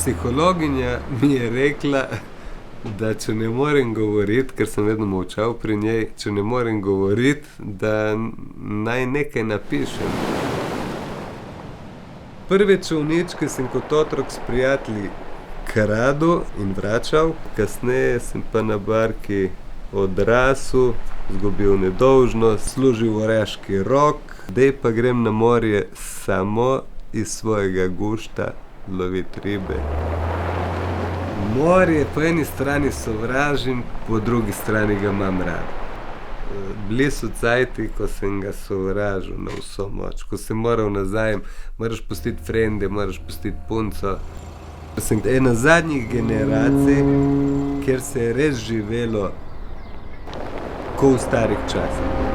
Psihologinja mi je rekla, da če ne morem govoriti, ker sem vedno molčal pri njej, če ne morem govoriti, da naj nekaj napišem. Prve čolničke sem kot otrok s prijatelji kradel in vračal, kasneje sem pa na barki odrasel, izgubil nedolžnost, služil orjaški rok, zdaj pa grem na morje samo iz svojega gušta loviti ribe. Morje po eni strani sovražim, po drugi strani ga imam rad. Bili so cajti, ko sem ga sovražil na vso moč, ko sem moral nazaj, moraš pustiti frende, moraš pustiti punco. Sem ena zadnjih generacij, kjer se je res živelo ko v starih časih.